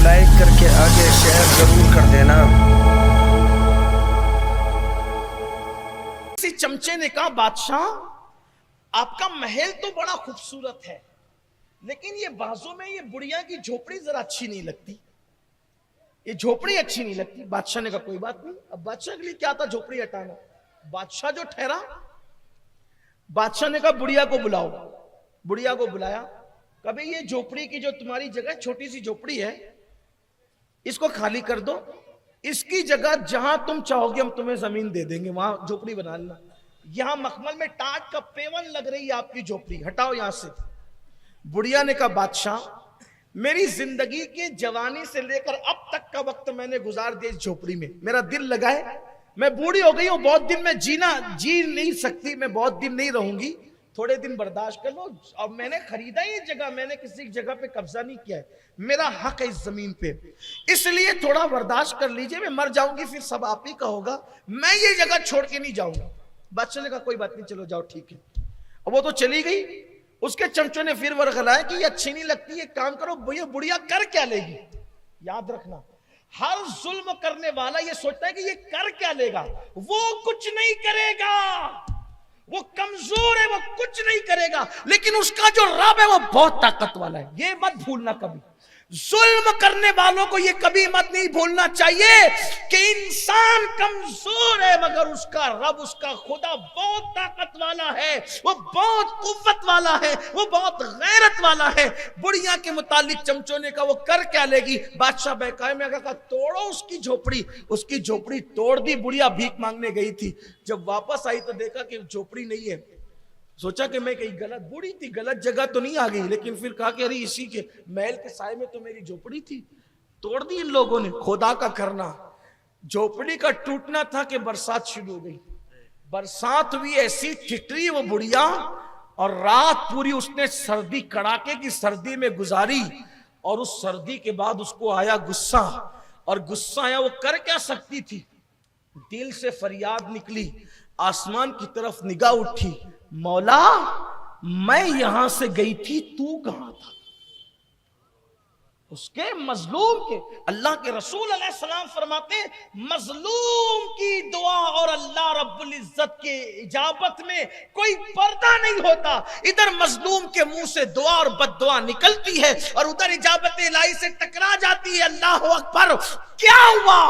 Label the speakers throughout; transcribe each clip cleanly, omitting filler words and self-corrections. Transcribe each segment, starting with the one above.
Speaker 1: Like کر کے آگے شیئر ضرور کر دینا۔
Speaker 2: کسی چمچے نے کہا بادشاہ آپ کا محل تو بڑا خوبصورت ہے لیکن یہ بازوں میں یہ بڑھیا کی جھوپڑی ذرا اچھی نہیں لگتی، یہ جھوپڑی اچھی نہیں لگتی۔ بادشاہ نے کہا کوئی بات نہیں، اب بادشاہ کے لیے کیا تھا جھوپڑی ہٹانا، بادشاہ جو ٹھہرا، بادشاہ نے کہا بڑھیا کو بلاؤ، بڑھیا کو بلایا، کبھی یہ جھوپڑی کی جو تمہاری جگہ چھوٹی سی جھوپڑی ہے اس کو خالی کر دو، اس کی جگہ جہاں تم چاہو گے ہم تمہیں زمین دے دیں گے، وہاں جھوپڑی بنا لینا، یہاں مخمل میں ٹاٹ کا پیون لگ رہی ہے آپ کی جھوپڑی، ہٹاؤ یہاں سے۔ بڑھیا نے کہا بادشاہ میری زندگی کے جوانی سے لے کر اب تک کا وقت میں نے گزار دیا اس جھوپڑی میں، میرا دل لگا ہے، میں بوڑھی ہو گئی ہوں، بہت دن میں جی نہیں سکتی، میں بہت دن نہیں رہوں گی، تھوڑے دن برداشت کر لو، اور میں نے خریدا یہ جگہ، میں نے کسی جگہ پہ قبضہ نہیں کیا ہے، میرا حق ہے اس زمین پہ، اس لیے تھوڑا برداشت کر لیجئے، میں مر جاؤں گی پھر سب آپ ہی کا ہوگا، میں یہ جگہ چھوڑ کے نہیں جاؤں گا۔ بادشاہ نے کہا کوئی بات نہیں، چلو جاؤ ٹھیک ہے۔ اب وہ تو چلی گئی، اس کے چمچوں نے پھر ورغلایا کہ یہ اچھی نہیں لگتی، یہ کام کرو، یہ بڑھیا کر کیا لے گی؟ یاد رکھنا ہر ظلم کرنے والا یہ سوچتا ہے کہ یہ کر کیا لے گا، وہ کچھ نہیں کرے گا، وہ کمزور ہے، وہ کچھ نہیں کرے گا، لیکن اس کا جو رب ہے وہ بہت طاقت والا ہے، یہ مت بھولنا کبھی۔ ظلم کرنے والوں کو یہ کبھی مت نہیں بھولنا چاہیے کہ انسان کمزور ہے مگر اس کا رب، اس کا خدا بہت طاقت والا ہے، وہ بہت قوت والا ہے، وہ بہت غیرت والا ہے۔ بڑھیا کے متعلق چمچوں نے کہا وہ کر کیا لے گی؟ بادشاہ بہکائے میں کہا توڑو اس کی جھوپڑی، اس کی جھوپڑی توڑ دی، بڑھیا بھیک مانگنے گئی تھی، جب واپس آئی تو دیکھا کہ جھوپڑی نہیں ہے، سوچا کہ میں کہیں غلط بوڑھی تھی، غلط جگہ تو نہیں آ گئی، لیکن پھر کہا کہ ارے اسی کے محل کے سائے میں تو میری جھوپڑی تھی، توڑ دی ان لوگوں نے۔ خدا کا کرنا، جھوپڑی کا ٹوٹنا تھا کہ برسات شروع ہو گئی، برسات ہوئی، ایسی ٹھٹری وہ بڑھیا، اور رات پوری اس نے سردی، کڑاکے کی سردی میں گزاری، اور اس سردی کے بعد اس کو آیا غصہ، اور غصہ آیا، وہ کر کیا سکتی تھی؟ دل سے فریاد نکلی، آسمان کی طرف نگاہ اٹھی، مولا میں یہاں سے گئی تھی، تو کہاں تھا؟ اس کے مظلوم کے، اللہ کے رسول علیہ السلام فرماتے ہیں مظلوم کی دعا اور اللہ رب العزت کے اجابت میں کوئی پردہ نہیں ہوتا، ادھر مظلوم کے منہ سے دعا اور بد دعا نکلتی ہے اور ادھر اجابت الہی سے ٹکرا جاتی ہے۔ اللہ اکبر، کیا ہوا؟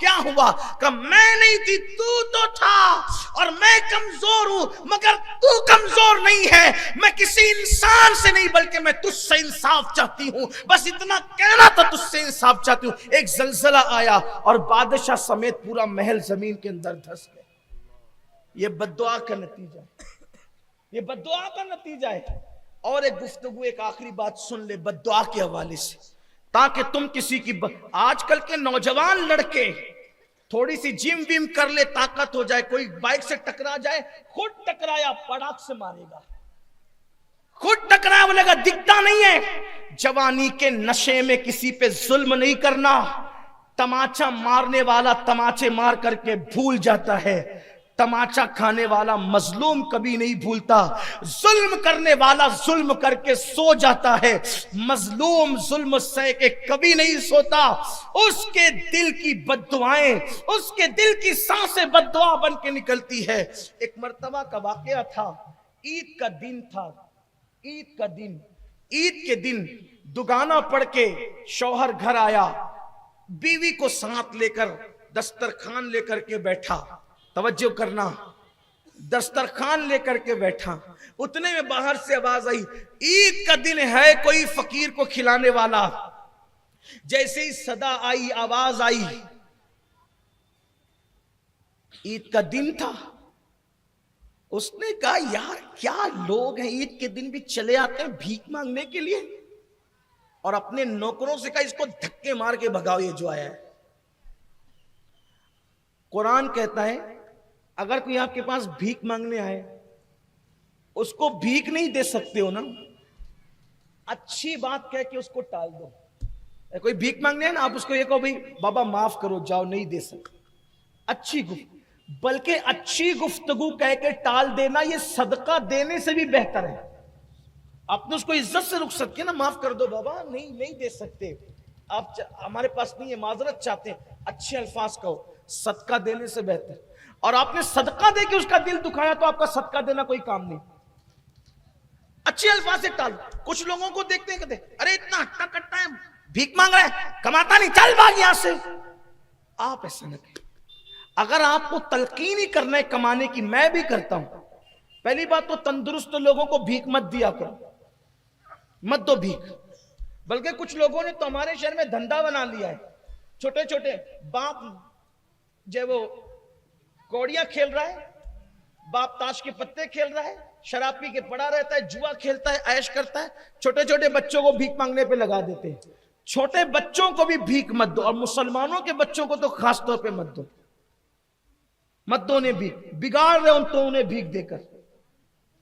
Speaker 2: کیا ہوا؟ کہ میں نہیں تھی، تو تھا، اور میں کمزور ہوں مگر تو کمزور نہیں ہے، میں کسی انسان سے نہیں بلکہ میں تجھ سے انصاف چاہتی ہوں، بس اتنا کہنا تھا، تجھ سے انصاف چاہتی ہوں۔ ایک زلزلہ آیا اور بادشاہ سمیت پورا محل زمین کے اندر دھس گئے۔ یہ بد دعا کا نتیجہ ہے، یہ بد دعا کا نتیجہ ہے۔ اور ایک گفتگو، ایک آخری بات سن لے بد دعا کے حوالے سے، تاکہ تم کسی کی آج کل کے نوجوان لڑکے تھوڑی سی جم ویم کر لے، طاقت ہو جائے، کوئی بائک سے ٹکرا جائے، خود ٹکرایا پڑاک سے مارے گا، خود ٹکرایا بولے گا دکھتا نہیں ہے۔ جوانی کے نشے میں کسی پہ ظلم نہیں کرنا، تماچا مارنے والا تماچے مار کر کے بھول جاتا ہے، تماچا کھانے والا مظلوم کبھی نہیں بھولتا، ظلم کرنے والا ظلم کر کے سو جاتا ہے، مظلوم ظلم سہ کے کبھی نہیں سوتا، اس کے دل کی بد دعائیں، اس کے دل کی سانسیں بد دعا بن کے نکلتی ہے۔ ایک مرتبہ کا واقعہ تھا، عید کا دن تھا، عید کے دن دگانا پڑھ کے شوہر گھر آیا، بیوی کو ساتھ لے کر دسترخوان لے کر کے بیٹھا، توجہ کرنا، دسترخوان لے کر کے بیٹھا، اتنے میں باہر سے آواز آئی، عید کا دن ہے کوئی فقیر کو کھلانے والا؟ جیسے ہی صدا آئی، آواز آئی، عید کا دن تھا، اس نے کہا یار کیا لوگ ہیں، عید کے دن بھی چلے آتے ہیں بھیک مانگنے کے لیے، اور اپنے نوکروں سے کہا اس کو دھکے مار کے بھگاؤ یہ جو آیا ہے۔ قرآن کہتا ہے اگر کوئی آپ کے پاس بھیک مانگنے آئے، اس کو بھیک نہیں دے سکتے ہو نا، اچھی بات کہہ کے اس کو ٹال دو۔ کوئی بھیک مانگنے ہے نا، آپ اس کو یہ کہو بھئی بابا معاف کرو، جاؤ نہیں دے سکتے، اچھی بلکہ اچھی گفتگو کہہ کے ٹال دینا یہ صدقہ دینے سے بھی بہتر ہے۔ آپ نے اس کو عزت سے رخصت کیا نا، معاف کر دو بابا، نہیں دے سکتے، آپ ہمارے پاس نہیں ہے، معذرت چاہتے ہیں، اچھے الفاظ کہو، صدقہ دینے سے بہتر. اور آپ نے صدقہ دے کے اس کا دل دکھایا تو آپ کا صدقہ دینا کوئی کام نہیں. اچھے الفاظ سے ٹال. کچھ لوگوں کو دیکھتے ہیں کہتے ہیں ارے اتنا ہٹا کٹا ہے، بھیک مانگ رہا ہے، کماتا نہیں، چل بھاگ یہاں سے. آپ ایسا نہ کہیں. اگر آپ کو تلقین ہی کرنا ہے کمانے کی، میں بھی کرتا ہوں. پہلی بات تو تندرست لوگوں کو بھیک مت دیا کرو، مت دو بھیک. بلکہ کچھ لوگوں نے تو ہمارے شہر میں دھندا بنا لیا ہے. چھوٹے چھوٹے باپ جو وہ کوڑیاں کھیل رہا ہے، باپ تاش کے پتے کھیل رہا ہے، شراب پی کے پڑا رہتا ہے، جوا کھیلتا ہے، عیش کرتا ہے، چھوٹے چھوٹے بچوں کو بھیک مانگنے پہ لگا دیتے ہیں. چھوٹے بچوں کو بھی بھیک مت دو، اور مسلمانوں کے بچوں کو تو خاص طور پہ مت دو. مت دو انہیں بھیک، بگاڑ رہے ہو تو انہیں بھیک دے کر.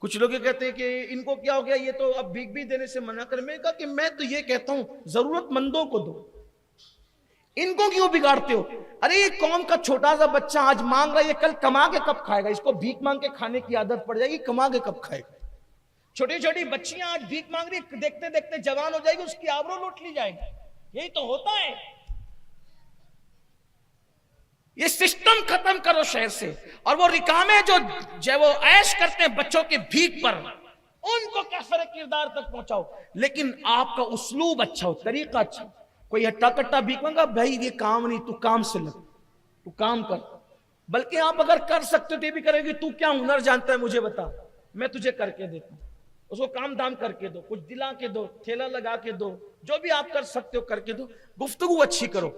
Speaker 2: کچھ لوگ کہتے ہیں کہ ان کو کیا ہو گیا، یہ تو اب بھیک بھی دینے سے منع کر. میں نے کہا کہ میں تو یہ کہتا ہوں ضرورت مندوں کو دو، ان کو کیوں بگاڑتے ہو؟ ارے یہ قوم کا چھوٹا سا بچہ آج مانگ رہا ہے، یہ کل کما کے کب کھائے گا؟ اس کو بھیک مانگ کے کھانے کی عادت پڑ جائے گی، کما کے کب کھائے گا؟ چھوٹی چھوٹی بچیاں آج بھیک مانگ رہی، دیکھتے دیکھتے جوان ہو جائے گی، اس کی آبرو لوٹ لی جائے گی. یہی تو ہوتا ہے. یہ سسٹم ختم کرو شہر سے. اور وہ رکامے جو وہ عیش کرتے ہیں بچوں کے بھیک پر، ان کو کیسے کردار تک پہنچاؤ. لیکن آپ کا اسلوب اچھا ہو، طریقہ اچھا ہو. کوئی ہٹا کٹا بھیک مانگا، بھائی یہ کام نہیں، تو کام سے لگ، تو کام کر. بلکہ آپ اگر کر سکتے ہو تو یہ بھی کرے گی، تو کیا ہنر جانتا ہے مجھے بتا، میں تجھے کر کے دیتا ہوں. اس کو کام دام کر کے دو، کچھ دلا کے دو، تھیلا لگا کے دو، جو بھی آپ کر سکتے ہو کر کے دو. گفتگو اچھی کرو،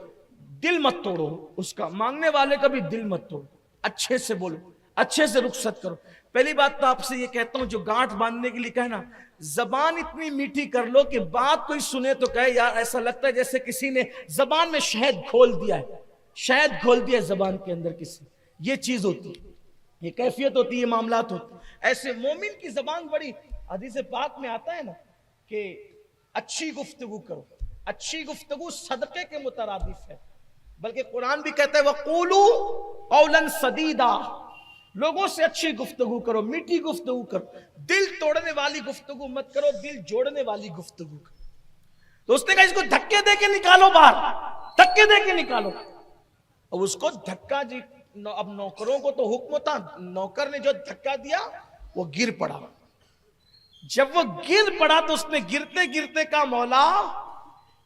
Speaker 2: دل مت توڑو اس کا، مانگنے والے کا بھی دل مت توڑو. اچھے سے بولو، اچھے سے رخصت کرو. پہلی بات تو آپ سے یہ کہتا ہوں، جو گانٹھ باندھنے کے لیے کہنا، زبان اتنی میٹھی کر لو کہ بات کوئی سنے تو کہے یار ایسا لگتا ہے جیسے کسی نے زبان میں شہد گھول دیا ہے، شہد گھول دیا ہے زبان کے اندر کسی. یہ چیز ہوتی ہے، یہ کیفیت ہوتی ہے، یہ معاملات ہوتے ہیں. ایسے مومن کی زبان بڑی، حدیث پاک میں آتا ہے نا کہ اچھی گفتگو کرو. اچھی گفتگو صدقے کے مترادف ہے. بلکہ قرآن بھی کہتا ہے وَقُولُوا قَوْلًا سَدِيدًا، لوگوں سے اچھی گفتگو کرو، میٹھی گفتگو کرو. دل توڑنے والی گفتگو مت کرو، دل جوڑنے والی گفتگو کرو. تو اس نے کہا اس کو دھکے دے کے نکالو باہر، دھکے دے کے نکالو. اب اس کو دھکا جی، اب نوکروں کو تو حکم ہوتا، نوکر نے جو دھکا دیا وہ گر پڑا. جب وہ گر پڑا تو اس نے گرتے گرتے کہا مولا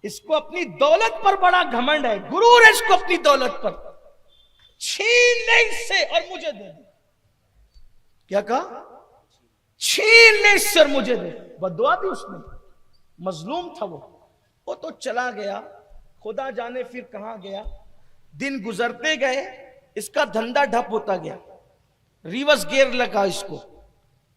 Speaker 2: اس کو اپنی دولت پر بڑا گھمنڈ ہے، غرور ہے اس کو اپنی دولت پر، چھین لے اس سے اور مجھے دے دے. کیا کہا؟ چھین لے اس سے اور مجھے دے. بددعا دی اس نے، مظلوم تھا وہ تو چلا گیا، خدا جانے پھر کہاں گیا. دن گزرتے گئے، اس کا دھندا ڈھپ ہوتا گیا، ریورس گیئر لگا اس کو.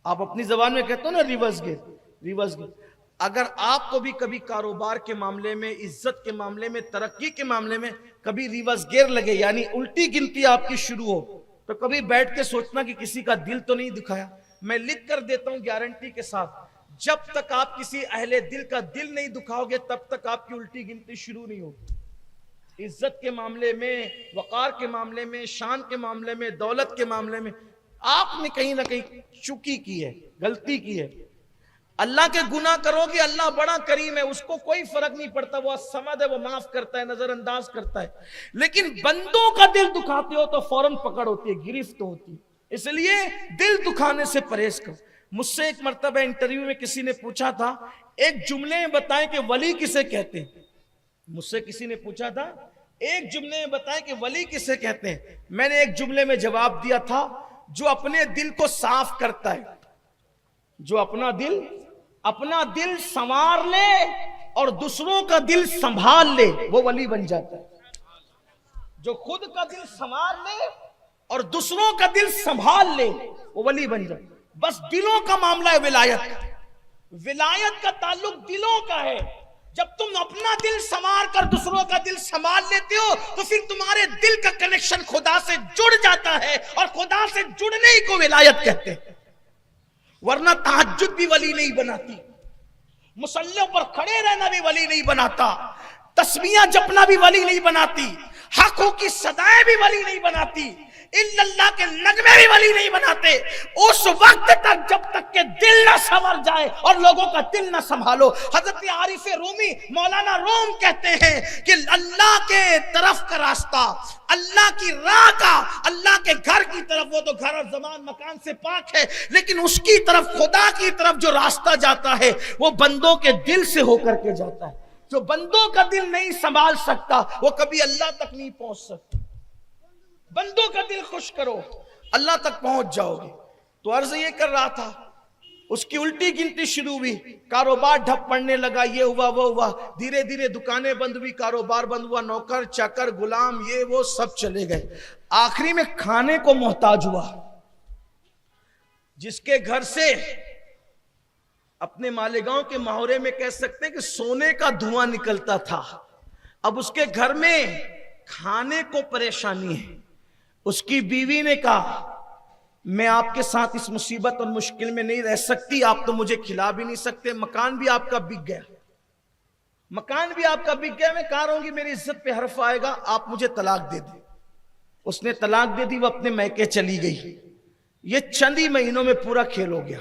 Speaker 2: آپ اپنی زبان میں کہتے ہو نا ریورس گیئر، ریورس گیئر. اگر آپ کو بھی کبھی کاروبار کے معاملے میں، عزت کے معاملے میں، ترقی کے معاملے میں کبھی ریورس گیئر لگے، یعنی الٹی گنتی آپ کی شروع ہو، تو کبھی بیٹھ کے سوچنا کہ کسی کا دل تو نہیں دکھایا. میں لکھ کر دیتا ہوں گارنٹی کے ساتھ، جب تک آپ کسی اہل دل کا دل نہیں دکھاؤ گے تب تک آپ کی الٹی گنتی شروع نہیں ہوگی. عزت کے معاملے میں، وقار کے معاملے میں، شان کے معاملے میں، دولت کے معاملے میں آپ نے کہیں نہ کہیں چوکی کی ہے، غلطی کی ہے. اللہ کے گناہ کرو گے، اللہ بڑا کریم ہے، اس کو کوئی فرق نہیں پڑتا، وہ الصمد ہے، وہ معاف کرتا ہے، نظر انداز کرتا ہے. لیکن بندوں کا دل دکھاتے ہو تو فوراً پکڑ ہوتی ہے، گرفت ہوتی ہے. اس لیے دل دکھانے سے پرہیز کرو. مجھ سے ایک مرتبہ انٹرویو میں کسی نے پوچھا تھا ایک جملے میں بتائیں کہ ولی کسے کہتے ہیں. مجھ سے کسی نے پوچھا تھا ایک جملے میں بتائیں کہ ولی کسے کہتے ہیں. میں نے ایک جملے میں جواب دیا تھا جو اپنے دل کو صاف کرتا ہے، جو اپنا دل سنوار لے اور دوسروں کا دل سنبھال لے، وہ ولی بن جاتا ہے. جو خود کا دل سنوار لے اور دوسروں کا دل سنبھال لے وہ ولی بن جاتا ہے. بس دلوں کا معاملہ ہے ولایت کا. ولایت کا تعلق دلوں کا ہے. جب تم اپنا دل سنوار کر دوسروں کا دل سنبھال لیتے ہو تو پھر تمہارے دل کا کنیکشن خدا سے جڑ جاتا ہے، اور خدا سے جڑنے ہی کو ولایت کہتے ہیں. ورنہ تہجد بھی ولی نہیں بناتی، مصلیوں پر کھڑے رہنا بھی ولی نہیں بناتا، تسبیحاں جپنا بھی ولی نہیں بناتی، حق کی صدائیں بھی ولی نہیں بناتی. الا اللہ کے نغمے بھی ولی نہیں بناتے اس وقت تک جب تک کہ دل نہ سنور جائے اور لوگوں کا دل نہ سنبھالو. حضرت عارف رومی مولانا روم کہتے ہیں کہ اللہ کے طرف کا راستہ، اللہ کی راہ کا، اللہ کے گھر کی طرف، وہ تو گھر اور زمان مکان سے پاک ہے، لیکن اس کی طرف، خدا کی طرف جو راستہ جاتا ہے وہ بندوں کے دل سے ہو کر کے جاتا ہے. جو بندوں کا دل نہیں سنبھال سکتا وہ کبھی اللہ تک نہیں پہنچ سکتا. بندوں کا دل خوش کرو، اللہ تک پہنچ جاؤ گے. تو عرض یہ کر رہا تھا، اس کی الٹی گنتی شروع ہوئی، کاروبار ڈھپ پڑنے لگا، یہ ہوا وہ ہوا، دھیرے دھیرے دکانیں بند ہوئی، کاروبار بند ہوا، نوکر چاکر غلام یہ وہ سب چلے گئے. آخری میں کھانے کو محتاج ہوا. جس کے گھر سے اپنے مالیگاؤں کے محاورے میں کہہ سکتے ہیں کہ سونے کا دھواں نکلتا تھا، اب اس کے گھر میں کھانے کو پریشانی ہے. اس کی بیوی نے کہا میں آپ کے ساتھ اس مصیبت اور مشکل میں نہیں رہ سکتی، آپ تو مجھے کھلا بھی نہیں سکتے، مکان بھی آپ کا بک گیا، مکان بھی آپ کا بک گیا، میں کہا رہوں گی میری عزت پہ حرف آئے گا، آپ مجھے طلاق دے دیں. اس نے طلاق دے دی، وہ اپنے میکے چلی گئی. یہ چند ہی مہینوں میں پورا کھیل ہو گیا.